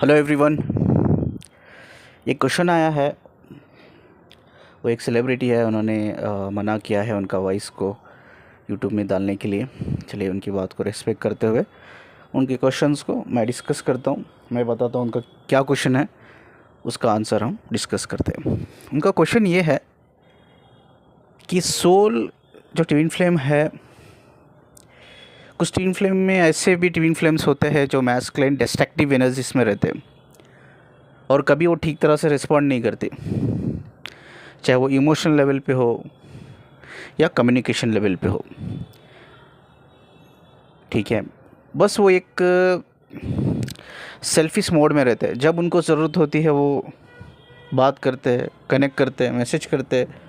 Hello everyone. एक question आया है। वो एक सेलिब्रिटी है, उन्होंने मना किया है उनका वॉइस को यूट्यूब में डालने के लिए। चलिए उनकी बात को रिस्पेक्ट करते हुए उनके क्वेश्चंस को मैं डिस्कस करता हूँ। मैं बताता हूँ उनका क्या क्वेश्चन है, उसका आंसर हम डिस्कस करते हैं। उनका क्वेश्चन ये है कि सोल जो ट्विन फ्लेम है, कुछ ट्विन फ्लेम में ऐसे भी ट्विन फ्लेम्स होते हैं जो मैस्कुलिन डिस्ट्रक्टिव एनर्जीज में रहते हैं और कभी वो ठीक तरह से रिस्पॉन्ड नहीं करते, चाहे वो इमोशनल लेवल पे हो या कम्युनिकेशन लेवल पे हो। ठीक है, बस वो एक सेल्फिश मोड में रहते हैं। जब उनको ज़रूरत होती है वो बात करते हैं, कनेक्ट करते हैं, मैसेज करते हैं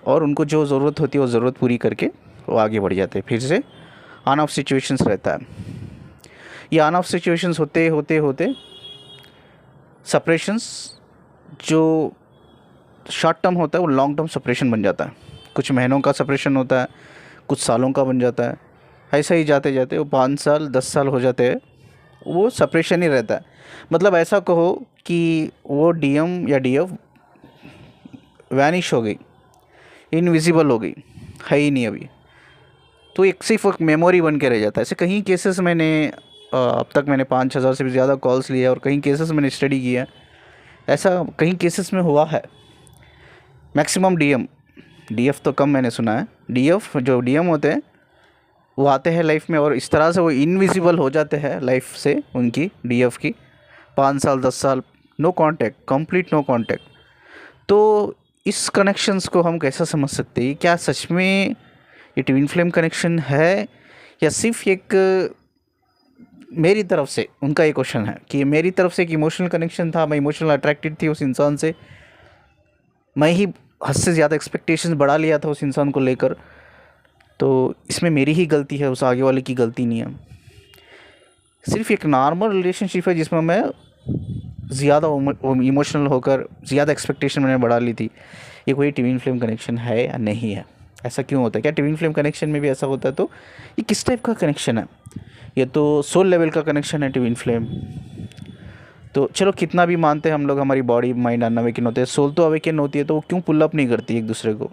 और उनको जो ज़रूरत होती है वो ज़रूरत पूरी करके वो आगे बढ़ जाते हैं। फिर से ऑन ऑफ सिचुएशंस रहता है। ये ऑन ऑफ सिचुएशंस होते होते होते सेपरेशंस जो शॉर्ट टर्म होता है वो लॉन्ग टर्म सेपरेशन बन जाता है। कुछ महीनों का सेपरेशन होता है, कुछ सालों का बन जाता है। ऐसा ही जाते जाते वो 5 साल 10 साल हो जाते हैं, वो सेपरेशन ही रहता है। मतलब ऐसा कहो कि वो डीएम या डीएफ वैनिश हो गई, इनविजिबल हो गई, है ही नहीं अभी। तो एक सिर्फ एक मेमोरी बन के रह जाता है। ऐसे कहीं केसेस मैंने अब तक मैंने 5,000 से भी ज़्यादा कॉल्स लिए और कहीं केसेस मैंने स्टडी किया है, ऐसा कहीं केसेस में हुआ है। मैक्सिमम डीएम, डीएफ तो कम मैंने सुना है। डीएफ जो डीएम होते हैं वो आते हैं लाइफ में और इस तरह से वो इनविजिबल हो जाते हैं लाइफ से, उनकी डीएफ की 5 साल 10 साल no contact, complete no contact. तो इस कनेक्शंस को हम कैसा समझ सकते हैं? क्या सच में ये ट्विन फ्लेम कनेक्शन है या सिर्फ एक मेरी तरफ से? उनका ये क्वेश्चन है कि मेरी तरफ से एक इमोशनल कनेक्शन था, मैं इमोशनल अट्रैक्टेड थी उस इंसान से, मैं ही हद से ज़्यादा एक्सपेक्टेशंस बढ़ा लिया था उस इंसान को लेकर, तो इसमें मेरी ही गलती है, उस आगे वाले की गलती नहीं है। सिर्फ एक नॉर्मल रिलेशनशिप है जिसमें मैं ज़्यादा इमोशनल होकर ज़्यादा एक्सपेक्टेशन मैंने बढ़ा ली थी। ये कोई ट्विन फ्लेम कनेक्शन है या नहीं है? ऐसा क्यों होता है? क्या ट्विन फ्लेम कनेक्शन में भी ऐसा होता है? तो ये किस टाइप का कनेक्शन है? ये तो सोल लेवल का कनेक्शन है ट्विन फ्लेम। तो चलो कितना भी मानते हैं हम लोग हमारी बॉडी माइंड अनअवेकन होते हैं, सोल तो अवेकन होती है, तो वो क्यों पुल अप नहीं करती एक दूसरे को?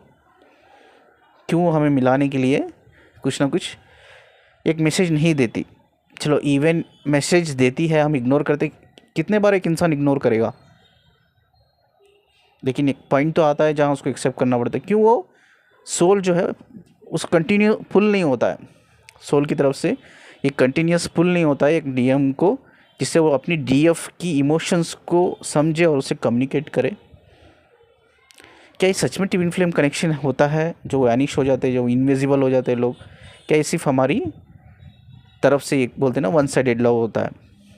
क्यों हमें मिलाने के लिए कुछ ना कुछ एक मैसेज नहीं देती? चलो इवन मैसेज देती है, हम इग्नोर करते। कितने बार एक इंसान इग्नोर करेगा? लेकिन एक पॉइंट तो आता है जहाँ उसको एक्सेप्ट करना पड़ता है। क्यों? वो सोल जो है उस कंटिन्यू पुल नहीं होता है, सोल की तरफ से एक कंटिन्यूस पुल नहीं होता है एक डीएम को, जिससे वो अपनी डीएफ की इमोशंस को समझे और उसे कम्युनिकेट करे। क्या ये सच में ट्विन फ्लेम कनेक्शन होता है जो वैनिश हो जाते हैं, जो इनविजिबल हो जाते हैं लोग? क्या ये सिर्फ हमारी तरफ से एक बोलते हैं ना वन साइडेड लव होता है,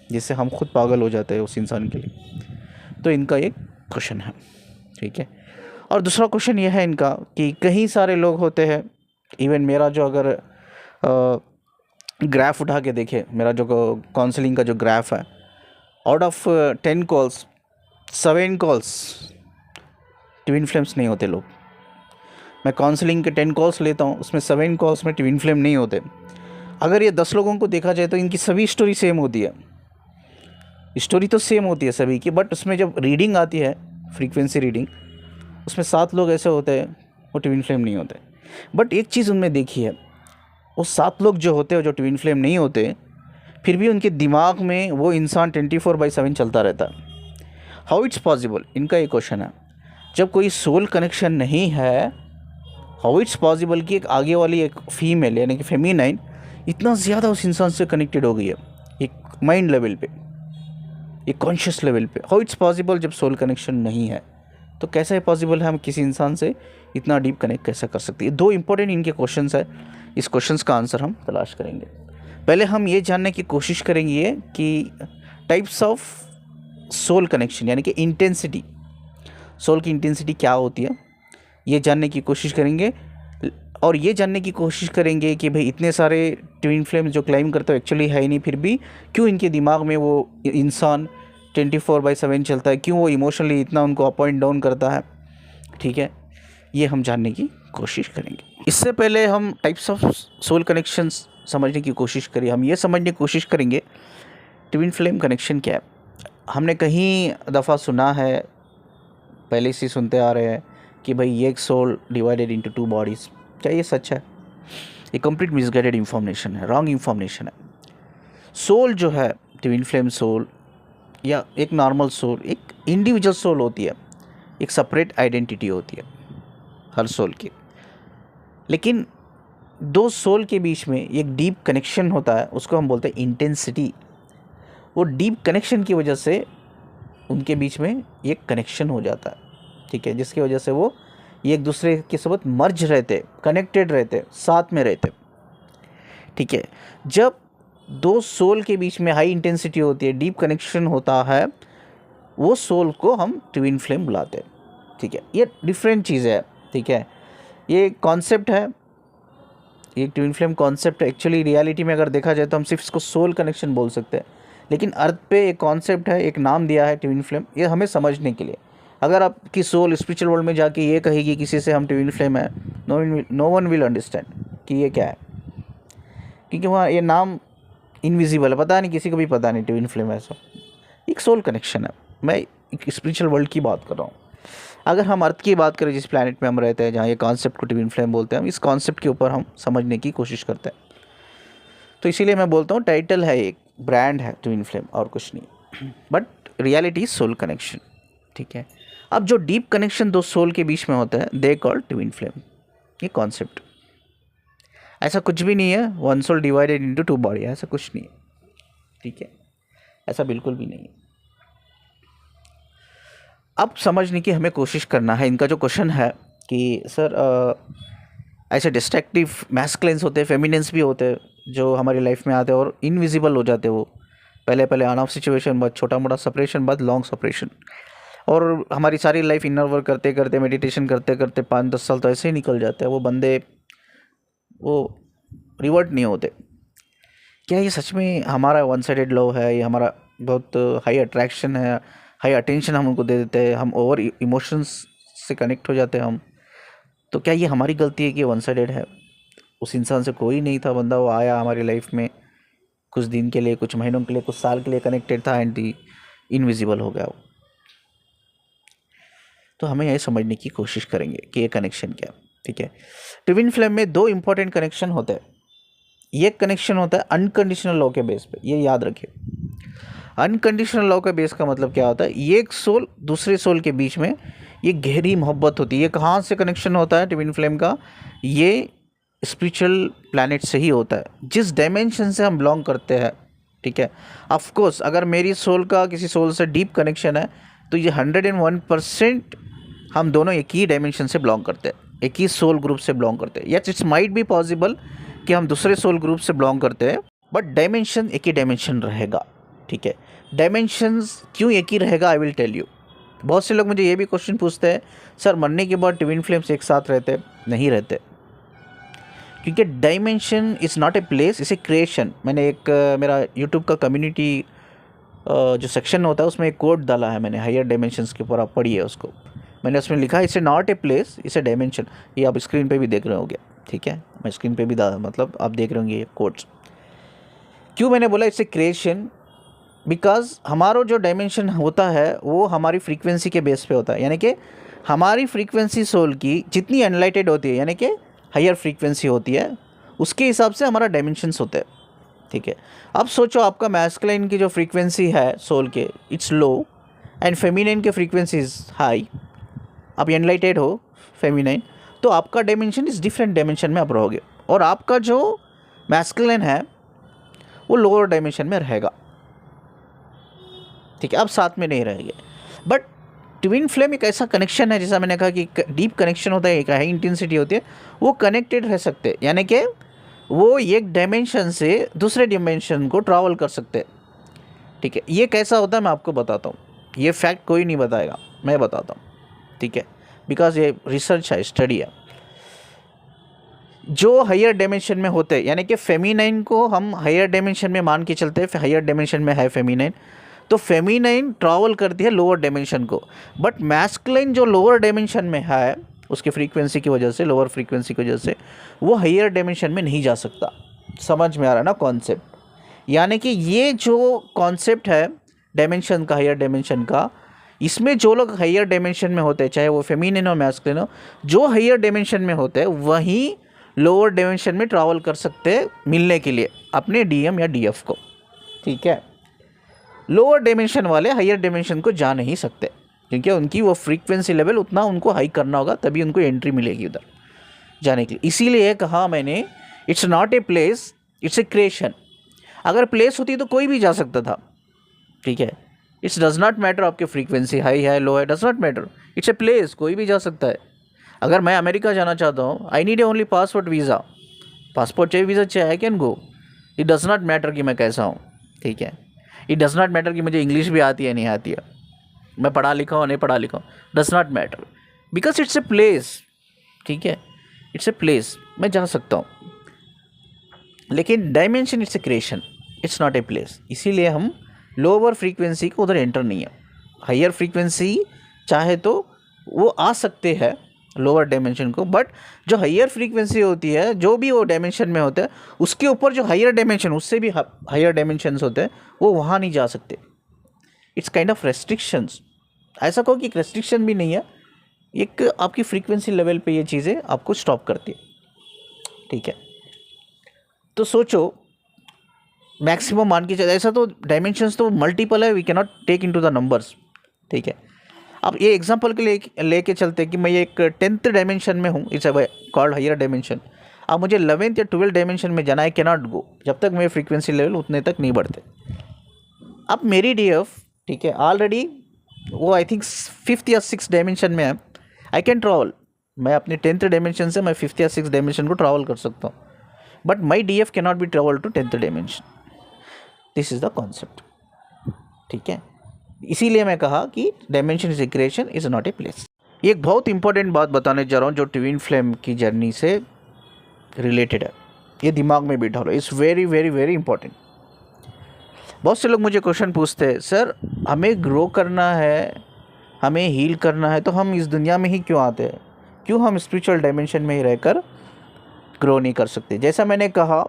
जिससे हम खुद पागल हो जाते हैं उस इंसान के लिए? तो इनका एक क्वेश्चन है। ठीक है, और दूसरा क्वेश्चन ये है इनका कि कई सारे लोग होते हैं, इवन मेरा जो अगर ग्राफ उठा के देखे, मेरा जो काउंसलिंग का जो ग्राफ है, out of 10 calls 7 calls twin flames नहीं होते लोग। मैं काउंसलिंग के 10 कॉल्स लेता हूँ, उसमें 7 कॉल्स में ट्विन फ्लेम नहीं होते। अगर ये 10 लोगों को देखा जाए तो इनकी सभी स्टोरी सेम होती है, स्टोरी तो सेम होती है सभी की, बट उसमें जब रीडिंग आती है, फ्रीक्वेंसी रीडिंग, उसमें 7 लोग ऐसे होते हैं वो ट्विन फ्लेम नहीं होते। बट एक चीज़ उनमें देखी है, वो 7 लोग जो होते हैं जो ट्विन फ्लेम नहीं होते, फिर भी उनके दिमाग में वो इंसान 24/7 चलता रहता है। How it's possible? इनका ये क्वेश्चन है। जब कोई सोल कनेक्शन नहीं है, हाउ इट्स पॉसिबल कि एक आगे वाली एक फीमेल यानी कि फेमिनाइन इतना ज़्यादा उस इंसान से कनेक्टेड हो गई है, एक माइंड लेवल पे, एक कॉन्शियस लेवल पे? हाउ इट्स पॉसिबल जब सोल कनेक्शन नहीं है? तो कैसा है पॉसिबल है हम किसी इंसान से इतना डीप कनेक्ट कैसे कर सकते हैं? 2 इंपॉर्टेंट इनके क्वेश्चंस है, इस क्वेश्चंस का आंसर हम तलाश करेंगे। पहले हम ये जानने की कोशिश करेंगे कि टाइप्स ऑफ सोल कनेक्शन यानी कि इंटेंसिटी, सोल की इंटेंसिटी क्या होती है, ये जानने की कोशिश करेंगे। और ये जानने की कोशिश करेंगे कि भाई इतने सारे ट्विन फ्लेम जो क्लाइम करते हो एक्चुअली है ही नहीं, फिर भी क्यों इनके दिमाग में वो इंसान 24/7 चलता है, क्यों वो इमोशनली इतना उनको अप एंड डाउन करता है। ठीक है, ये हम जानने की कोशिश करेंगे। इससे पहले हम टाइप्स ऑफ सोल कनेक्शंस समझने की कोशिश करें। हम ये समझने की कोशिश करेंगे ट्विन फ्लेम कनेक्शन क्या है? हमने कहीं दफ़ा सुना है, पहले से सुनते आ रहे हैं कि भाई एक soul divided into two bodies. क्या ये सच है? ये कंप्लीट मिसगाइडेड इंफॉर्मेशन है, रॉन्ग इंफॉर्मेशन है। सोल जो है, ट्विन फ्लेम सोल या एक नॉर्मल सोल, एक इंडिविजुअल सोल होती है, एक सेपरेट आइडेंटिटी होती है हर सोल की। लेकिन दो सोल के बीच में एक डीप कनेक्शन होता है, उसको हम बोलते हैं इंटेंसिटी। वो डीप कनेक्शन की वजह से उनके बीच में एक कनेक्शन हो जाता है, ठीक है, जिसकी वजह से वो एक दूसरे के साथ मर्ज रहते, कनेक्टेड रहते, साथ में रहते, ठीक है। जब दो सोल के बीच में हाई इंटेंसिटी होती है, डीप कनेक्शन होता है, वो सोल को हम ट्विन फ्लेम बुलाते हैं, ठीक है। ये डिफरेंट चीज़ है, ठीक है। ये कॉन्सेप्ट है, ये ट्विन फ्लेम कॉन्सेप्ट है। एक्चुअली रियलिटी में अगर देखा जाए तो हम सिर्फ इसको सोल कनेक्शन बोल सकते हैं, लेकिन अर्थ पे एक कॉन्सेप्ट है, एक नाम दिया है ट्विन फ्लेम, ये हमें समझने के लिए। अगर आपकी सोल स्पिरिचुअल वर्ल्ड में जाके ये कहेगी किसी से हम ट्विन फ्लेम है, नो वन विल अंडरस्टैंड कि ये क्या है, क्योंकि वहाँ ये नाम इनविजिबल है, पता नहीं, किसी को भी पता नहीं ट्विन फ्लेम ऐसा। एक सोल कनेक्शन है। मैं एक स्पिरिचुअल वर्ल्ड की बात कर रहा हूँ। अगर हम अर्थ की बात करें, जिस प्लैनेट में हम रहते हैं, जहाँ ये कॉन्सेप्ट को ट्विन फ्लेम बोलते हैं, हम इस कॉन्सेप्ट के ऊपर हम समझने की कोशिश करते हैं। तो इसीलिए मैं बोलता हूँ टाइटल है, एक ब्रांड है ट्विन फ्लेम, और कुछ नहीं, but reality is soul connection, ठीक है। अब जो डीप कनेक्शन दो सोल के बीच में होता है, दे कॉल्ड ट्विन फ्लेम। ये कॉन्सेप्ट ऐसा कुछ भी नहीं है one soul divided into two body, ऐसा कुछ नहीं है, ठीक है, ऐसा बिल्कुल भी नहीं है। अब समझने की हमें कोशिश करना है। इनका जो क्वेश्चन है कि सर ऐसे डिस्ट्रक्टिव मैस्कुलिन्स होते हैं, फेमिनिन्स भी होते हैं, जो हमारी लाइफ में आते हैं और इनविजिबल हो जाते हैं। वो पहले ऑन ऑफ सिचुएशन, बाद छोटा मोटा सेपरेशन, बाद लॉन्ग सेपरेशन, और हमारी सारी लाइफ इनर वर्क करते करते, मेडिटेशन करते करते 5-10 साल तो ऐसे ही निकल जाते हैं। वो बंदे वो रिवर्ट नहीं होते। क्या ये सच में हमारा वन साइडेड लव है? ये हमारा बहुत हाई अट्रैक्शन है, हाई अटेंशन हम उनको दे देते हैं, हम ओवर इमोशंस से कनेक्ट हो जाते हैं हम। तो क्या ये हमारी गलती है कि वन साइडेड है? उस इंसान से कोई नहीं था, बंदा वो आया हमारी लाइफ में कुछ दिन के लिए, कुछ महीनों के लिए, कुछ साल के लिए कनेक्टेड था, एंड दी इनविजिबल हो गया वो। तो हमें यही समझने की कोशिश करेंगे कि ये कनेक्शन क्या है, ठीक है। ट्विन फ्लेम में दो इंपॉर्टेंट कनेक्शन होते हैं। ये कनेक्शन होता है अनकंडीशनल लॉ के बेस पे, ये याद रखिए। अनकंडीशनल लॉ का बेस का मतलब क्या होता है? एक सोल दूसरे सोल के बीच में ये गहरी मोहब्बत होती है। ये कहाँ से कनेक्शन होता है ट्विन फ्लेम का? ये स्पिरिचुअल प्लैनेट से ही होता है, जिस डायमेंशन से हम बिलोंग करते हैं, ठीक है। ऑफ कोर्स अगर मेरी सोल का किसी सोल से डीप कनेक्शन है, तो ये 101% हम दोनों एक ही डायमेंशन से बिलोंग करते हैं, एक ही सोल ग्रुप से बिलोंग करते हैं। Yes, it's might be possible कि हम दूसरे सोल ग्रुप से बिलोंग करते हैं, बट डायमेंशन एक ही डायमेंशन रहेगा, ठीक है। डायमेंशंस क्यों एक ही रहेगा, आई विल टेल यू। बहुत से लोग मुझे ये भी क्वेश्चन पूछते हैं, सर मरने के बाद ट्विन फ्लेम्स एक साथ रहते? नहीं रहते, क्योंकि dimension is not a place, इसे क्रिएशन। मैंने एक मेरा यूट्यूब का कम्युनिटी जो सेक्शन होता है उसमें एक कोड डाला है मैंने, हायर डायमेंशंस के ऊपर, आप पढ़िए उसको। मैंने उसमें लिखा है इसे नॉट ए प्लेस, इसे डायमेंशन। ये आप स्क्रीन पे भी देख रहे होंगे, ठीक है, मैं स्क्रीन पे भी मतलब आप देख रहे होंगे ये कोड्स। क्यों मैंने बोला इट्स ए क्रिएशन? बिकॉज हमारा जो डायमेंशन होता है वो हमारी फ्रीक्वेंसी के बेस पे होता है, यानी कि हमारी फ्रीक्वेंसी सोल की जितनी एनलाइटेड होती है, यानी कि हायर फ्रीक्वेंसी होती है, उसके हिसाब से हमारा डायमेंशंस होते हैं, ठीक है। अब सोचो आपका मैस्कुलिन की जो फ्रीक्वेंसी है सोल के, इट्स लो, एंड फेमिनिन के फ्रीक्वेंसी इज़ हाई। आप एनलाइटेड हो फेमिनिन, तो आपका डायमेंशन इस डिफरेंट डायमेंशन में आप रहोगे, और आपका जो मैस्कुलिन है वो लोअर डायमेंशन में रहेगा, ठीक है, आप साथ में नहीं रहेंगे। बट ट्विन फ्लेम एक ऐसा कनेक्शन है, जैसा मैंने कहा कि डीप कनेक्शन होता है, एक हाई इंटेंसिटी होती है, वो कनेक्टेड रह सकते हैं, यानी कि वो एक डायमेंशन से दूसरे डायमेंशन को ट्रैवल कर सकते हैं, ठीक है। ये कैसा होता है मैं आपको बताता हूँ, ये फैक्ट कोई नहीं बताएगा, मैं बताता हूँ, ठीक है, बिकॉज ये रिसर्च है, स्टडी है। जो हायर डायमेंशन में होते हैं, यानी कि फेमिनाइन को हम हायर डायमेंशन में मान के चलते हैं, हायर डायमेंशन में है फेमिनाइन, तो फेमिनाइन ट्रैवल करती है लोअर डायमेंशन को, बट मैस्कुलिन जो लोअर डायमेंशन में है उसकी फ्रीक्वेंसी की वजह से, लोअर फ्रीक्वेंसी की वजह से वो हायर डायमेंशन में नहीं जा सकता। समझ में आ रहा है ना कॉन्सेप्ट? यानी कि ये जो कॉन्सेप्ट है डायमेंशन का, हायर डायमेंशन का, इसमें जो लोग हायर डायमेंशन में होते हैं, चाहे वो फेमिनिन हो मैस्कुलिन हो, जो हायर डायमेंशन में होते हैं वही लोअर डायमेंशन में ट्रैवल कर सकते हैं मिलने के लिए अपने डीएम या डीएफ को। ठीक है, लोअर डायमेंशन वाले हायर डायमेंशन को जा नहीं सकते क्योंकि उनकी वो फ्रीक्वेंसी लेवल उतना उनको हाई करना होगा, तभी उनको एंट्री मिलेगी उधर जाने के लिए। इसीलिए कहा मैंने it's not a place, it's a creation. अगर प्लेस होती तो कोई भी जा सकता था। ठीक है, इट्स डज नॉट मैटर आपकी फ्रीक्वेंसी हाई है लो है, does not matter, it's a place, कोई भी जा सकता है। अगर मैं अमेरिका जाना चाहता हूँ, I need only passport visa, passport चाहिए वीज़ा चाहिए, I can go. It does not matter कि मैं कैसा हूँ। ठीक है, इट डज नॉट मैटर कि मुझे इंग्लिश भी आती है नहीं आती है, मैं पढ़ा लिखा हूँ नहीं पढ़ा लिखा हूँ, does not matter, because it's a place. ठीक है, इट्स ए प्लेस, मैं जा सकता हूँ। लेकिन dimension it's a creation, it's not a place. इसीलिए हम लोअर फ्रीक्वेंसी को उधर एंटर नहीं है। हायर फ्रीक्वेंसी चाहे तो वो आ सकते हैं लोअर डायमेंशन को, बट जो हायर फ्रीक्वेंसी होती है, जो भी वो डायमेंशन में होता है, उसके ऊपर जो हायर डायमेंशन, उससे भी हायर डायमेंशंस होते हैं, वो वहाँ नहीं जा सकते। It's kind of restrictions. ऐसा कहो कि रेस्ट्रिक्शन भी नहीं है, एक आपकी फ्रीक्वेंसी लेवल पे ये चीज़ें आपको स्टॉप करती है। ठीक है, तो सोचो मैक्सिमम मान के चले, ऐसा तो डायमेंशंस तो मल्टीपल है, we can not take into the numbers. ठीक है, अब ये एग्जांपल के लिए लेके चलते हैं कि मैं एक 10th डायमेंशन में हूँ, इट्स कॉल्ड हायर डायमेंशन। अब मुझे 11th या 12th डायमेंशन में जाना है, कैन नॉट गो जब तक मेरे फ्रीक्वेंसी लेवल उतने तक नहीं बढ़ते। अब मेरी डीएफ, ठीक है, ऑलरेडी वो आई थिंक 5th या 6th डायमेंशन में है, आई कैन ट्रैवल। मैं अपने 10th डायमेंशन से मैं 5th या 6th डायमेंशन को ट्रैवल कर सकता हूँ, but my DF can not be travel to 10th dimension. This is the concept. ठीक है, इसीलिए मैं कहा कि dimension is a creation, is not a place. ये एक बहुत इंपॉर्टेंट बात बताने जा रहा हूँ जो ट्विन फ्लेम की जर्नी से रिलेटेड है, ये दिमाग में बिठा लो, it's very very very important. बहुत से लोग मुझे क्वेश्चन पूछते हैं, सर हमें ग्रो करना है, हमें हील करना है, तो हम इस दुनिया में ही क्यों आते हैं, क्यों हम स्पिरिचुअल डायमेंशन में ही रहकर ग्रो नहीं कर सकते। जैसा मैंने कहा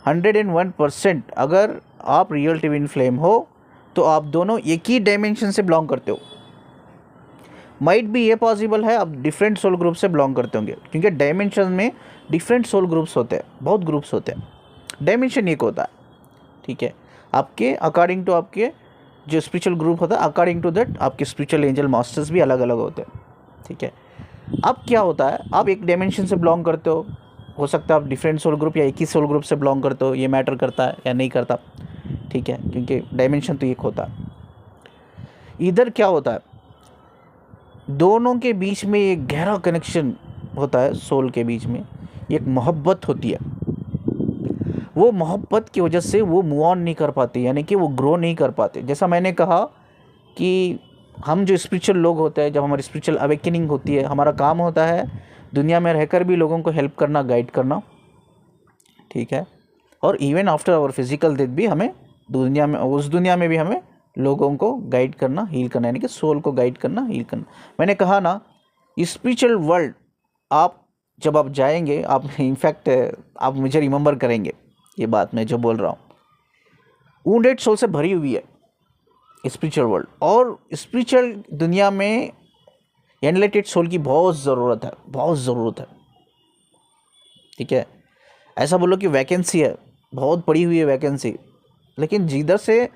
101% अगर आप रियल ट्विन फ्लेम हो तो आप दोनों एक ही डायमेंशन से बिलोंग करते हो। माइट भी ये पॉसिबल है आप डिफरेंट सोल ग्रुप से बिलोंग करते होंगे, क्योंकि डायमेंशन में डिफरेंट सोल ग्रुप्स होते हैं, बहुत ग्रुप्स होते हैं, डायमेंशन एक होता है। ठीक है, आपके अकॉर्डिंग टू आपके जो स्पिरिचुअल ग्रुप होता है, अकॉर्डिंग टू दैट आपके स्पिरिचुअल एंजल मास्टर्स भी अलग अलग होते हैं। ठीक है, अब क्या होता है, आप एक डायमेंशन से बिलोंग करते हो सकता है आप डिफरेंट सोल ग्रुप या एक ही सोल ग्रुप से बिलोंग करते हो, ये मैटर करता है या नहीं करता। ठीक है, क्योंकि डायमेंशन तो एक होता है। इधर क्या होता है, दोनों के बीच में एक गहरा कनेक्शन होता है, सोल के बीच में एक मोहब्बत होती है। वो मोहब्बत की वजह से वो मूव ऑन नहीं कर पाते, यानी कि वो ग्रो नहीं कर पाते। जैसा मैंने कहा कि हम जो स्पिरिचुअल लोग होते हैं, जब हमारी स्पिरिचुअल अवेकनिंग होती है, हमारा काम होता है दुनिया में रहकर भी लोगों को हेल्प करना, गाइड करना। ठीक है, और even after our physical death भी हमें दुनिया में, उस दुनिया में भी हमें लोगों को गाइड करना, हील करना, यानी कि सोल को गाइड करना, हील करना। मैंने कहा ना, स्पिरिचुअल वर्ल्ड आप जब आप जाएंगे, आप इनफैक्ट आप मुझे रिमेंबर करेंगे ये बात मैं जो बोल रहा हूँ, वुंडेड सोल से भरी हुई है स्पिरिचुअल वर्ल्ड, और स्पिरिचुअल दुनिया में एनलाइटेड सोल की बहुत ज़रूरत है, बहुत ज़रूरत है। ठीक है, ऐसा बोलो कि वैकेंसी है, बहुत पड़ी हुई है वैकेंसी, लेकिन जिधर से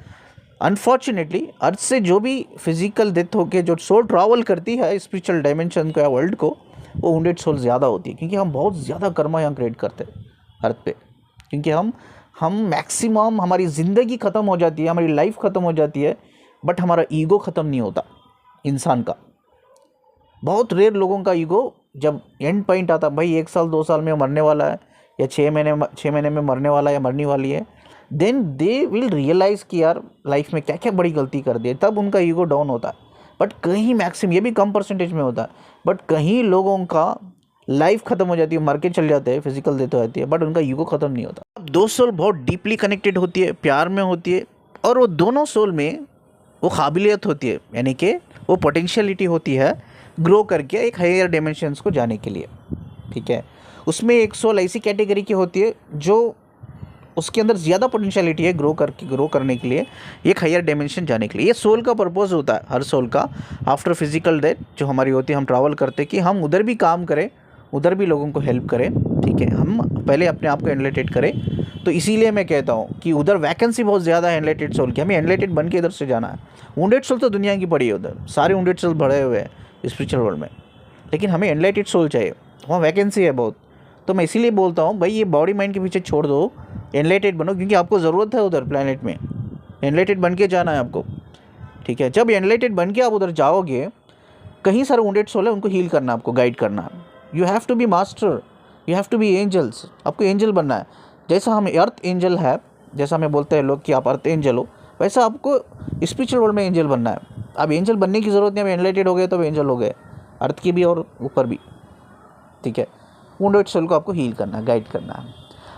अनफॉर्चुनेटली अर्थ से जो भी फिजिकल डेथ होके जो सोल ट्रैवल करती है स्पिरिचुअल डायमेंशन को या वर्ल्ड को, वो वुंडेड सोल ज़्यादा होती है, क्योंकि हम बहुत ज़्यादा कर्मा यहाँ क्रिएट करते हैं अर्थ पे। क्योंकि हम मैक्सिमम हमारी ज़िंदगी ख़त्म हो जाती है, हमारी लाइफ ख़त्म हो जाती है, बट हमारा ईगो ख़त्म नहीं होता इंसान का। बहुत रेयर लोगों का ईगो जब एंड पॉइंट आता, भाई 1 साल 2 साल में मरने वाला है, या 6 महीने में मरने वाला है या मरने वाली है, देन दे विल रियलाइज़ कि यार लाइफ में क्या क्या बड़ी गलती कर दी है, तब उनका ईगो डाउन होता है। बट कहीं मैक्सिमम, ये भी कम परसेंटेज में होता है, बट कहीं लोगों का लाइफ ख़त्म हो जाती है, मर के चल जाते हैं, फिजिकल डेथ हो जाती है, बट उनका ईगो ख़त्म नहीं होता। अब 2 सोल बहुत डीपली कनेक्टेड होती है, प्यार में होती है, और वो दोनों सोल में वो काबिलियत होती है, यानी कि वो पोटेंशियलिटी होती है ग्रो करके एक हायर डायमेंशंस को जाने के लिए। ठीक है, उसमें एक सोल ऐसी कैटेगरी की होती है जो उसके अंदर ज़्यादा पोटेंशियलिटी है ग्रो करने के लिए, एक हायर डायमेंशन जाने के लिए। ये सोल का पर्पस होता है, हर सोल का आफ्टर फिजिकल डेथ जो हमारी होती है, हम ट्रैवल करते कि हम उधर भी काम करें, उधर भी लोगों को हेल्प करें, ठीक है, हम पहले अपने आप को एनलाइटेड करें। तो इसीलिए मैं कहता हूँ कि उधर वैकेंसी बहुत ज़्यादा है एनलाइटेड सोल की, हमें एनलाइटेड बन के इधर से जाना है। वुंडेड सोल तो दुनिया की पड़ी है, उधर सारे वुंडेड सोल भरे हुए हैं स्पिरिचुअल वर्ल्ड में, लेकिन हमें एनलाइटेड सोल चाहिए, वहाँ वैकेंसी है बहुत। तो मैं इसीलिए बोलता हूँ भाई ये बॉडी माइंड के पीछे छोड़ दो, एनलाइटेड बनो, क्योंकि आपको ज़रूरत है उधर प्लैनेट में, एनलाइटेड बन के जाना है आपको, ठीक है। जब एनलाइटेड बन के आप उधर जाओगे, कहीं सारे वुंडेड सोल है, उनको हील करना, आपको गाइड करना है। You have to be master, you have to be angels, आपको एंजल बनना है। जैसा हम अर्थ एंजल है, जैसा हमें बोलते हैं लोग कि आप अर्थ एंजल हो, वैसा आपको स्पिरिचुअल वर्ल्ड में एंजल बनना है। अब एंजल बनने की ज़रूरत नहीं, अब एनलाइटेड हो गए तो एंजल हो गए, अर्थ की भी और ऊपर भी, ठीक है। वुंडेड सोल को आपको हील करना है, गाइड करना है।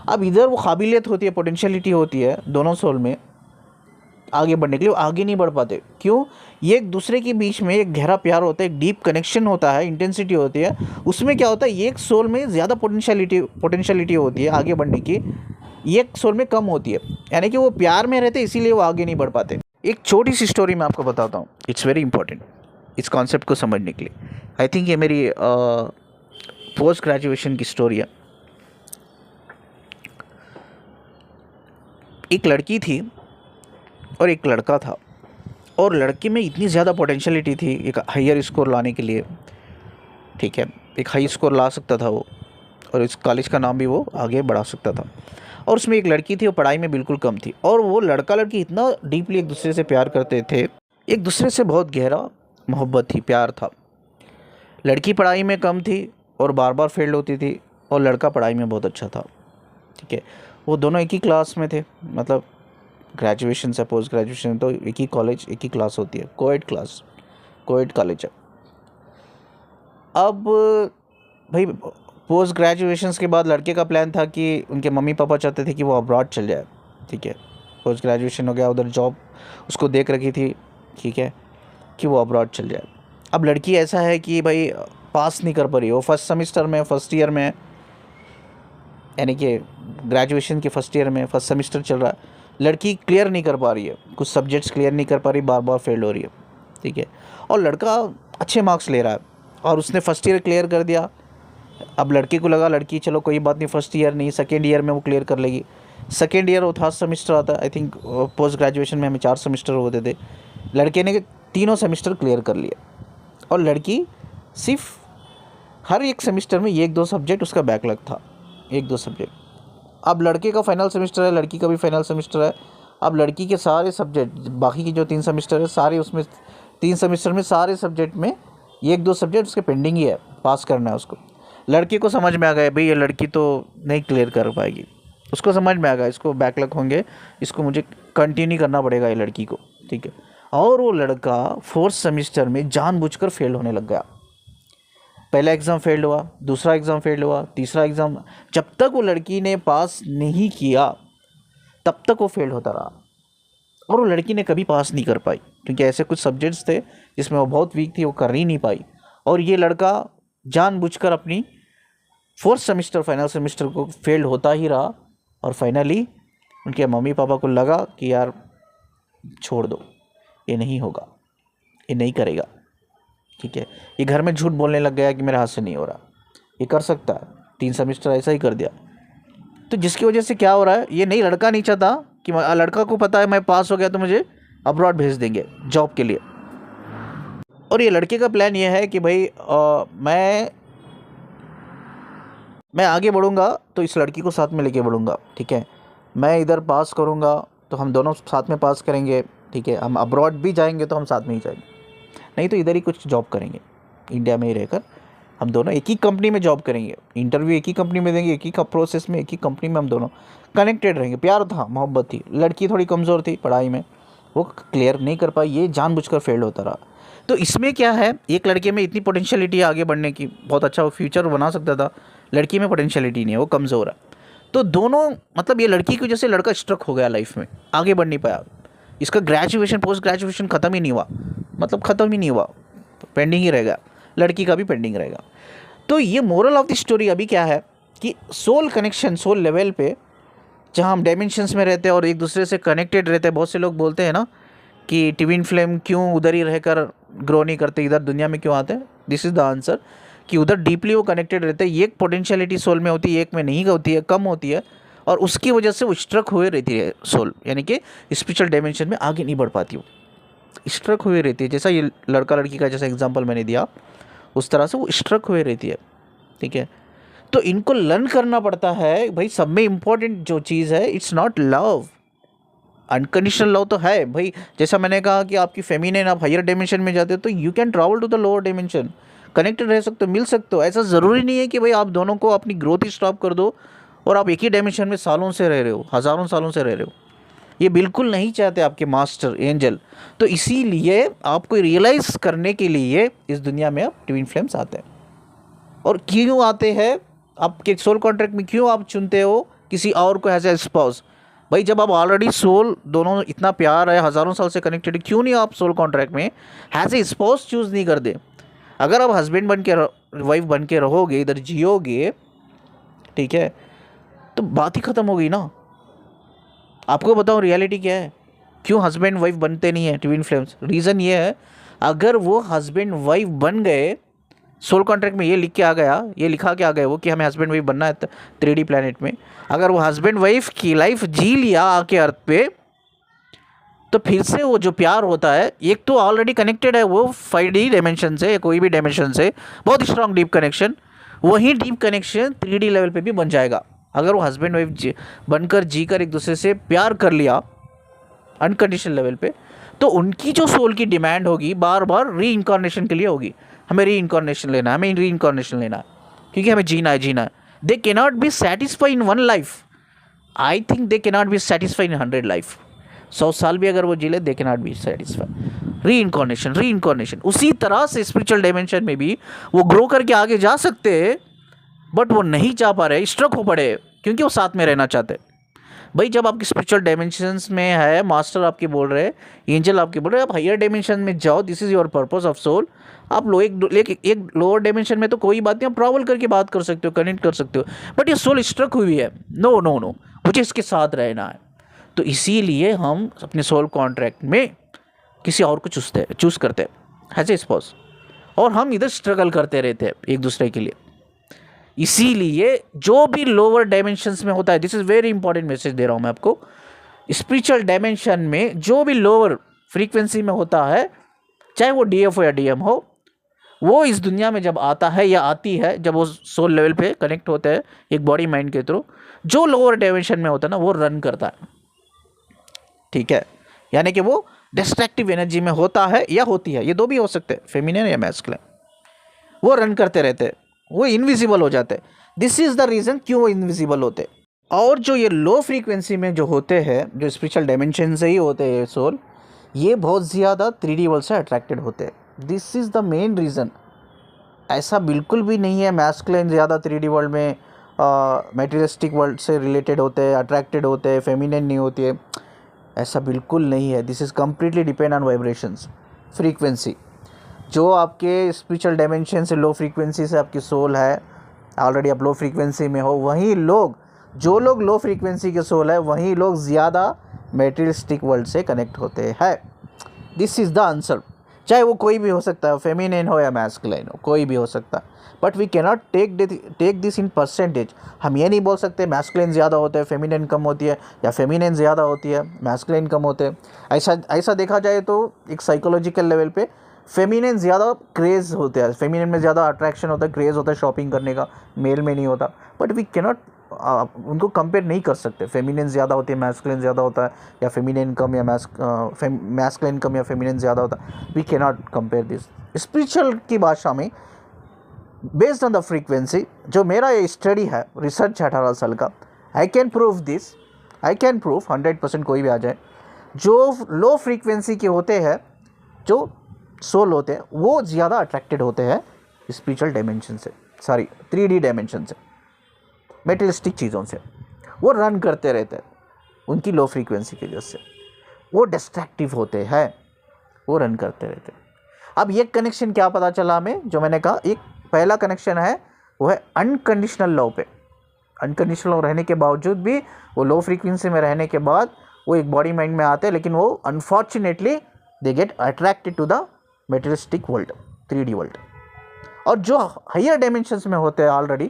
अब इधर वो काबिलियत होती है, पोटेंशियलिटी होती है दोनों सोल में आगे बढ़ने के लिए, आगे नहीं बढ़ पाते। क्यों? ये एक दूसरे के बीच में एक गहरा प्यार होता है, एक डीप कनेक्शन होता है, इंटेंसिटी होती है। उसमें क्या होता है, एक सोल में ज़्यादा पोटेंशियलिटी होती है आगे बढ़ने की, एक सोल में कम होती है, यानी कि वो प्यार में रहते, इसीलिए वो आगे नहीं बढ़ पाते। एक छोटी सी स्टोरी मैं आपको बताता हूँ, इट्स वेरी इंपॉर्टेंट इस कॉन्सेप्ट को समझने के लिए। आई थिंक ये मेरी पोस्ट ग्रेजुएशन की स्टोरी है। एक लड़की थी और एक लड़का था, और लड़के में इतनी ज़्यादा पोटेंशियलिटी थी एक हायर स्कोर लाने के लिए, ठीक है, एक हाई स्कोर ला सकता था वो, और इस कॉलेज का नाम भी वो आगे बढ़ा सकता था। और उसमें एक लड़की थी, वो पढ़ाई में बिल्कुल कम थी, और वो लड़का लड़की इतना डीपली एक दूसरे से प्यार करते थे, एक दूसरे से बहुत गहरा मोहब्बत थी, प्यार था। लड़की पढ़ाई में कम थी और बार बार फेल होती थी, और लड़का पढ़ाई में बहुत अच्छा था, ठीक है। वो दोनों एक ही क्लास में थे, मतलब ग्रेजुएशन से पोस्ट ग्रेजुएशन तो एक ही कॉलेज, एक ही क्लास होती है, कोएड क्लास, कोएड कॉलेज है। अब भाई पोस्ट ग्रेजुएशन के बाद लड़के का प्लान था कि उनके मम्मी पापा चाहते थे कि वो अब्रॉड चल जाए, ठीक है। पोस्ट ग्रेजुएशन हो गया, उधर जॉब उसको देख रखी थी, ठीक है, कि वो अब्रॉड चल जाए। अब लड़की ऐसा है कि भाई पास नहीं कर पा रही, वो फर्स्ट सेमेस्टर में, फर्स्ट ईयर में, यानी कि ग्रेजुएशन के फर्स्ट ईयर में फर्स्ट सेमेस्टर चल रहा है, लड़की क्लियर नहीं कर पा रही है, कुछ सब्जेक्ट्स क्लियर नहीं कर पा रही, बार बार फेल हो रही है, ठीक है। और लड़का अच्छे मार्क्स ले रहा है, और उसने फर्स्ट ईयर क्लियर कर दिया। अब लड़के को लगा लड़की चलो कोई बात नहीं, फर्स्ट ईयर नहीं सेकेंड ईयर में वो क्लियर कर लेगी। सेकेंड ईयर वो थर्ड सेमेस्टर आता है, आई थिंक पोस्ट ग्रेजुएशन में हमें 4 सेमेस्टर होते थे, लड़के ने तीनों सेमेस्टर क्लियर कर लिया, और लड़की सिर्फ हर एक सेमेस्टर में 1-2 सब्जेक्ट उसका बैकलॉग था, 1-2 सब्जेक्ट। अब लड़के का फाइनल सेमेस्टर है, लड़की का भी फाइनल सेमेस्टर है। अब लड़की के सारे सब्जेक्ट, बाकी की जो 3 सेमेस्टर है सारे, उसमें 3 सेमेस्टर में सारे सब्जेक्ट में 1-2 सब्जेक्ट उसके पेंडिंग ही है, पास करना है उसको। लड़के को समझ में आ गया भाई ये लड़की तो नहीं क्लियर कर पाएगी, उसको समझ में आ गया इसको बैकलॉग होंगे, इसको मुझे कंटिन्यू करना पड़ेगा ये लड़की को, ठीक है। और वो लड़का 4th सेमेस्टर में जानबूझकर फेल होने लग गया। पहला एग्ज़ाम फेल हुआ, दूसरा एग्ज़ाम फेल हुआ, तीसरा एग्ज़ाम, जब तक वो लड़की ने पास नहीं किया तब तक वो फेल होता रहा, और वो लड़की ने कभी पास नहीं कर पाई, क्योंकि ऐसे कुछ सब्जेक्ट्स थे जिसमें वो बहुत वीक थी, वो कर ही नहीं पाई। और ये लड़का जानबूझकर अपनी 4th सेमेस्टर फाइनल सेमेस्टर को फेल होता ही रहा, और फाइनली उनके मम्मी पापा को लगा कि यार छोड़ दो, ये नहीं होगा, ये नहीं करेगा, ठीक है। ये घर में झूठ बोलने लग गया कि मेरे हाथ से नहीं हो रहा, ये कर सकता है, 3 सेमेस्टर ऐसा ही कर दिया। तो जिसकी वजह से क्या हो रहा है, ये नहीं, लड़का नहीं चाहता कि लड़का को पता है मैं पास हो गया तो मुझे अब्रॉड भेज देंगे जॉब के लिए, और ये लड़के का प्लान ये है कि भाई मैं आगे बढ़ूंगा तो इस लड़की को साथ में लेके बढ़ूंगा, ठीक है। मैं इधर पास करूंगा तो हम दोनों साथ में पास करेंगे, ठीक है। हम अब्रॉड भी जाएंगे तो हम साथ में ही जाएंगे, नहीं तो इधर ही कुछ जॉब करेंगे, इंडिया में ही रहकर हम दोनों एक ही कंपनी में जॉब करेंगे, इंटरव्यू एक ही कंपनी में देंगे, एक ही का प्रोसेस में, एक ही कंपनी में हम दोनों कनेक्टेड रहेंगे। प्यार था, मोहब्बत थी। लड़की थोड़ी कमज़ोर थी पढ़ाई में, वो क्लियर नहीं कर पाई, ये जानबूझकर फेल होता रहा। तो इसमें क्या है, एक लड़के में इतनी पोटेंशियलिटी आगे बढ़ने की, बहुत अच्छा वो फ्यूचर बना सकता था, लड़की में पोटेंशियलिटी नहीं है, वो कमज़ोर है। तो दोनों, मतलब ये लड़की की वजह से लड़का स्ट्रक हो गया लाइफ में, आगे बढ़ नहीं पाया। इसका ग्रेजुएशन पोस्ट ग्रेजुएशन ख़त्म ही नहीं हुआ, मतलब ख़त्म ही नहीं हुआ, पेंडिंग ही रहेगा, लड़की का भी पेंडिंग रहेगा। तो ये मोरल ऑफ द स्टोरी अभी क्या है कि सोल कनेक्शन, सोल लेवल पे जहाँ हम डायमेंशंस में रहते हैं और एक दूसरे से कनेक्टेड रहते हैं। बहुत से लोग बोलते हैं ना कि ट्विन फ्लेम क्यों उधर ही रहकर ग्रो नहीं करते, इधर दुनिया में क्यों आते हैं। दिस इज़ द आंसर कि उधर डीपली वो कनेक्टेड रहते हैं। एक पोटेंशियलिटी सोल में होती है, एक में नहीं होती है, कम होती है, और उसकी वजह से वो स्ट्रक हुए रहती है सोल, यानी कि स्पिरिचुअल डायमेंशन में आगे नहीं बढ़ पाती, वो स्ट्रक हुए रहती है। जैसा ये लड़का लड़की का जैसा एग्जांपल मैंने दिया, उस तरह से वो स्ट्रक हुए रहती है। ठीक है, तो इनको लर्न करना पड़ता है भाई। सब में इम्पोर्टेंट जो चीज़ है, it's not love, unconditional love तो है भाई। जैसा मैंने कहा कि आपकी फेमिनिन, आप हायर डायमेंशन में जाते हो तो you can travel to the lower dimension, connected रह सकते हो, मिल सकते हो। ऐसा ज़रूरी नहीं है कि भाई आप दोनों को अपनी ग्रोथ ही स्टॉप कर दो और आप एक ही डायमेंशन में सालों से रह रहे हो, हज़ारों सालों से रह रहे हो। ये बिल्कुल नहीं चाहते आपके मास्टर एंजल। तो इसीलिए आपको रियलाइज़ करने के लिए इस दुनिया में आप ट्विन फ्लेम्स आते हैं। और क्यों आते हैं, आपके सोल कॉन्ट्रैक्ट में क्यों आप चुनते हो किसी और को एज ए स्पाउस? भाई जब आप ऑलरेडी सोल दोनों इतना प्यार है, हज़ारों साल से कनेक्टेड, क्यों नहीं आप सोल कॉन्ट्रैक्ट में एज ए स्पाउस चूज़ नहीं करते? अगर आप हस्बैंड बन के वाइफ बन के रहोगे, इधर जियोगे, ठीक है, तो बात ही ख़त्म हो गई ना। आपको बताऊँ रियलिटी क्या है, क्यों हस्बैंड वाइफ बनते नहीं है ट्विन फ्लेम्स? रीज़न ये है, अगर वो हस्बैंड वाइफ बन गए, सोल कॉन्ट्रैक्ट में ये लिख के आ गया, ये लिखा के आ गए वो कि हमें हस्बैंड वाइफ बनना है 3D प्लैनेट में, अगर वो हस्बैंड वाइफ की लाइफ जी लिया आके अर्थ पे, तो फिर से वो जो प्यार होता है, एक तो ऑलरेडी कनेक्टेड है वो 5D डायमेंशन से या कोई भी डायमेंशन से, बहुत स्ट्रांग डीप कनेक्शन, वही डीप कनेक्शन 3D लेवल पे भी बन जाएगा। अगर वो हस्बैंड वाइफ बनकर जीकर एक दूसरे से प्यार कर लिया अनकंडीशनल लेवल पे, तो उनकी जो सोल की डिमांड होगी बार बार री इनकारनेशन के लिए होगी। हमें री इनकारनेशन लेना है, हमें री इनकारनेशन लेना है, क्योंकि हमें जीना है, जीना है। They can not B satisfy in 1 life, I think they can not B satisfy in 100 life. 100 साल भी अगर वो जी ले, they can not B satisfy. री इनकारनेशन उसी तरह से स्पिरिचुअल डायमेंशन में भी वो ग्रो करके आगे जा सकते हैं, बट वो नहीं चाह पा रहे, स्ट्रक हो पड़े, क्योंकि वो साथ में रहना चाहते हैं। भाई जब आपकी स्पिरिचुअल डायमेंशंस में है, मास्टर आपके बोल रहे हैं, एंजल आपके बोल रहे हैं, आप हायर डायमेंशन में जाओ, this is your purpose of soul. आप एक लोअर डायमेंशन में तो कोई बात नहीं, आप ट्रैवल करके बात कर सकते हो, कनेक्ट कर सकते हो, बट ये सोल स्ट्रक हुई है, नो नो नो, मुझे इसके साथ रहना है। तो इसीलिए हम अपने सोल कॉन्ट्रैक्ट में किसी और को चूज़ करते हैं एज ए स्पाउस, और हम इधर स्ट्रगल करते रहते हैं एक दूसरे के लिए। इसीलिए जो भी लोअर डायमेंशंस में होता है, this is very important message दे रहा हूँ मैं आपको, स्पिरिचुअल डायमेंशन में जो भी लोअर फ्रीक्वेंसी में होता है, चाहे वो DF हो या DM हो, वो इस दुनिया में जब आता है या आती है, जब वो सोल लेवल पे कनेक्ट होते हैं एक बॉडी माइंड के थ्रू, जो लोअर डायमेंशन में होता है ना, वो रन करता है। ठीक है, यानी कि वो डिस्ट्रक्टिव एनर्जी में होता है या होती है, ये दो भी हो सकते हैं, फेमिनिन या मैस्कुलिन, वो रन करते रहते हैं, वो इनविजिबल हो जाते हैं। दिस इज़ द रीज़न क्यों वो इनविजिबल होते हैं। और जो ये लो फ्रीक्वेंसी में जो होते हैं, जो स्पिरिचुअल डायमेंशन से ही होते हैं सोल, ये बहुत ज़्यादा 3D वर्ल्ड से अट्रैक्टेड होते हैं। This is the main reason. ऐसा बिल्कुल भी नहीं है मैस्कुलिन ज़्यादा 3D वर्ल्ड में मटेरियलिस्टिक वर्ल्ड से रिलेटेड होते हैं, अट्रैक्टेड होते हैं, फेमिनिन नहीं होती है, ऐसा बिल्कुल नहीं है। This is completely depend on vibrations, frequency. जो आपके स्पिरिचुअल डायमेंशन से लो फ्रीक्वेंसी से आपकी सोल है, ऑलरेडी आप लो फ्रीक्वेंसी में हो, वहीं लोग, जो लोग लो फ्रीक्वेंसी के सोल है, वहीं लोग ज़्यादा मटेरियलिस्टिक वर्ल्ड से कनेक्ट होते हैं। This is the answer. चाहे वो कोई भी हो सकता है, फेमिनिन हो या मैस्कुलिन हो, कोई भी हो सकता है, but we cannot take this in percentage. हम ये नहीं बोल सकते मैस्कुलिन ज़्यादा होता है, फेमिनिन कम होती है, या फेमिनिन ज़्यादा होती है, मैस्कुलिन कम होते हैं। ऐसा देखा जाए तो एक साइकोलॉजिकल लेवल पे फेमिनिन ज़्यादा क्रेज़ होते हैं, फेमिनिन में ज़्यादा अट्रैक्शन होता है, क्रेज़ होता है शॉपिंग करने का, मेल में नहीं होता। बट वी कैनॉट उनको कंपेयर नहीं कर सकते, फेमिनिन ज़्यादा होती है, मैस्कुलिन ज़्यादा होता है, या फेमिनिन कम या मैस्कुलिन कम या फेमिनिन ज़्यादा होता है। We cannot compare this. Spiritual की भाषा में बेस्ड ऑन द फ्रीक्वेंसी, जो मेरा ये स्टडी है, रिसर्च है 18 साल का, I can prove this, I can prove 100%, कोई भी आ जाए, जो लो फ्रीक्वेंसी के होते हैं, जो सोल होते हैं, वो ज़्यादा अट्रैक्टेड होते हैं स्पिरिचुअल डायमेंशन से, सॉरी 3D डायमेंशन से, मेटेरियलिस्टिक चीज़ों से। वो रन करते रहते हैं उनकी लो फ्रीक्वेंसी की वजह से, वो डिस्ट्रैक्टिव होते हैं, वो रन करते रहते हैं। अब ये कनेक्शन क्या पता चला हमें, जो मैंने कहा, एक पहला कनेक्शन है वो है अनकंडीशनल लव पे। अनकंडीशनल रहने के बावजूद भी, वो लो फ्रीक्वेंसी में रहने के बाद वो एक बॉडी माइंड में आते हैं, लेकिन वो unfortunately they get attracted to the materialistic world, 3D world. और जो हायर डायमेंशंस में होते हैं ऑलरेडी,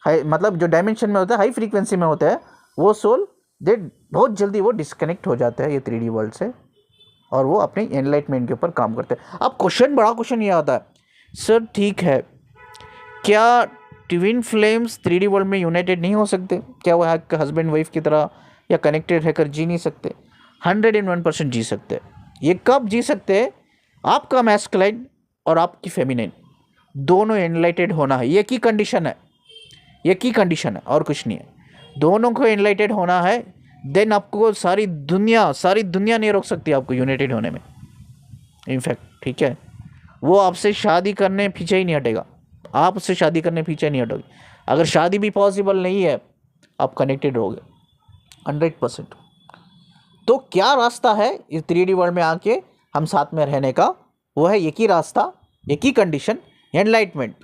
मतलब जो डायमेंशन में होता है, हाई फ्रीक्वेंसी में होता है, वो सोल दे बहुत जल्दी वो डिस्कनेक्ट हो जाते हैं ये 3D वर्ल्ड से, और वो अपने एनलाइटमेंट के ऊपर काम करते हैं। अब बड़ा क्वेश्चन ये आता है, सर ठीक है, क्या ट्विन फ्लेम्स 3D वर्ल्ड में यूनाइटेड नहीं हो सकते? क्या वो हस्बैंड वाइफ की तरह या कनेक्टेड रहकर जी नहीं सकते? 101% जी सकते हैं। ये कब जी सकते हैं? आपका मैस्कुलाइन और आपकी फेमिनाइन दोनों एनलाइटेड होना है, ये की कंडीशन है, ये की कंडीशन है, और कुछ नहीं है। दोनों को एनलाइटेड होना है, देन आपको सारी दुनिया नहीं रोक सकती आपको यूनाइटेड होने में, इनफैक्ट, ठीक है। वो आपसे शादी करने पीछे ही नहीं हटेगा, आप उससे शादी करने पीछे नहीं हटोगे। अगर शादी भी पॉसिबल नहीं है, आप कनेक्टेड रहोगे 100%। तो क्या रास्ता है इस 3D वर्ल्ड में आके हम साथ में रहने का? वो है एक ही रास्ता, एक ही कंडीशन, एनलाइटमेंट।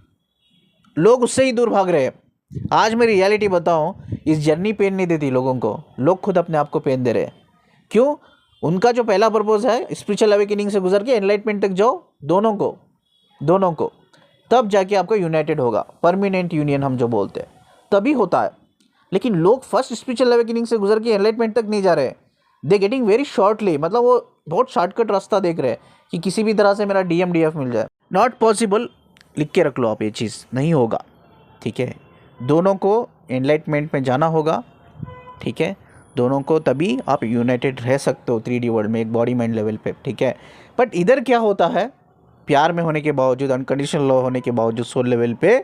लोग उससे ही दूर भाग रहे हैं। आज मैं रियलिटी बताऊं, इस जर्नी पेन नहीं देती लोगों को, लोग खुद अपने आप को पेन दे रहे हैं। क्यों? उनका जो पहला पर्पस है स्पिरिचुअल अवेकनिंग से गुजर के एनलाइटमेंट तक जाओ, दोनों को, तब जाके आपको यूनाइटेड होगा। परमानेंट यूनियन हम जो बोलते हैं, तभी होता है। लेकिन लोग फर्स्ट स्पिरिचुअल अवेकनिंग से गुजर के एनलाइटमेंट तक नहीं जा रहे, दे गेटिंग वेरी शॉर्टली, मतलब वो बहुत शॉर्टकट रास्ता देख रहे हैं कि किसी भी तरह से मेरा DMDF मिल जाए। नॉट पॉसिबल, लिख के रख लो आप, ये चीज़ नहीं होगा, ठीक है। दोनों को एनलाइटमेंट में जाना होगा, ठीक है। दोनों को, तभी आप यूनाइटेड रह सकते हो 3D वर्ल्ड में, एक बॉडी माइंड लेवल पे, ठीक है। बट इधर क्या होता है, प्यार में होने के बावजूद, अनकंडीशनल लव होने के बावजूद सोल लेवल पे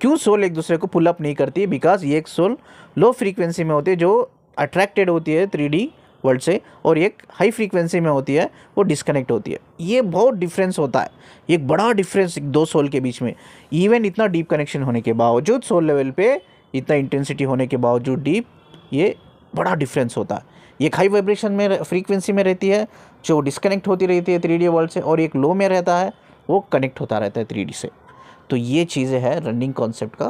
क्यों सोल एक दूसरे को पुल अप नहीं करती? बिकॉज ये एक सोल लो फ्रीक्वेंसी में होती है जो अट्रैक्टेड होती है 3D वर्ल्ड से, और एक हाई फ्रीक्वेंसी में होती है वो डिस्कनेक्ट होती है। ये बहुत डिफरेंस होता है, एक बड़ा डिफरेंस दो सोल के बीच में। इवन इतना डीप कनेक्शन होने के बावजूद, सोल लेवल पे इतना इंटेंसिटी होने के बावजूद डीप, ये बड़ा डिफरेंस होता है। एक हाई वाइब्रेशन में, फ्रीक्वेंसी में रहती है जो डिस्कनेक्ट होती रहती है 3D वर्ल्ड से, और एक लो में रहता है वो कनेक्ट होता रहता है 3D से। तो ये चीज़ें है रनिंग कॉन्सेप्ट का,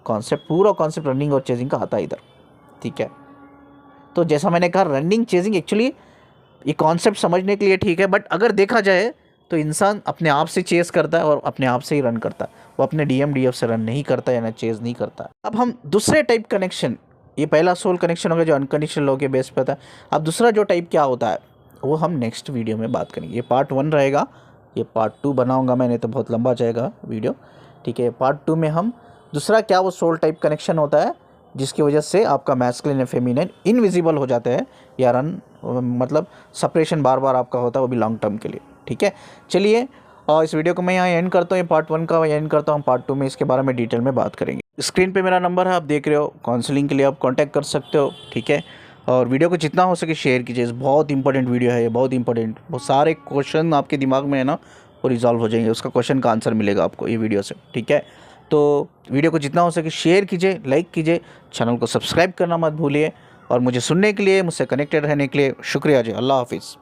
पूरा कॉन्सेप्ट रनिंग और चेजिंग का आता है इधर, ठीक है। तो जैसा मैंने कहा, रनिंग चेजिंग एक्चुअली ये कॉन्सेप्ट समझने के लिए ठीक है, बट अगर देखा जाए तो इंसान अपने आप से चेस करता है और अपने आप से ही रन करता है, वो अपने DMDF से रन नहीं करता है, ना चेज नहीं करता है। अब हम दूसरे टाइप कनेक्शन, ये पहला सोल कनेक्शन हो गया जो अनकंडीशनल लव के बेस पे था। अब दूसरा जो टाइप क्या होता है वो हम नेक्स्ट वीडियो में बात करेंगे। ये पार्ट 1 रहेगा, ये पार्ट 2 बनाऊंगा मैंने, तो बहुत लंबा जाएगा वीडियो, ठीक है। पार्ट 2 में हम दूसरा क्या वो सोल टाइप कनेक्शन होता है जिसकी वजह से आपका मैस्कुलिन या फेमिनिन इनविजिबल हो जाते हैं, या रन, मतलब सेपरेशन बार बार आपका होता है, वो भी लॉन्ग टर्म के लिए, ठीक है। चलिए, और इस वीडियो को मैं यहाँ एंड करता हूँ, ये पार्ट 1 का एंड करता हूँ। पार्ट 2 में इसके बारे में डिटेल में बात करेंगे। स्क्रीन पे मेरा नंबर है, आप देख रहे हो, काउंसलिंग के लिए आप कांटेक्ट कर सकते हो, ठीक है। और वीडियो को जितना हो सके शेयर कीजिए, बहुत इंपॉर्टेंट वीडियो है ये, बहुत इंपॉर्टेंट। बहुत सारे क्वेश्चन आपके दिमाग में है ना, वो रिजॉल्व हो जाएंगे, उसका क्वेश्चन का आंसर मिलेगा आपको ये वीडियो से, ठीक है। तो वीडियो को जितना हो सके शेयर कीजिए, लाइक कीजिए, चैनल को सब्सक्राइब करना मत भूलिए। और मुझे सुनने के लिए, मुझसे कनेक्टेड रहने के लिए शुक्रिया जी। अल्लाह हाफिज़।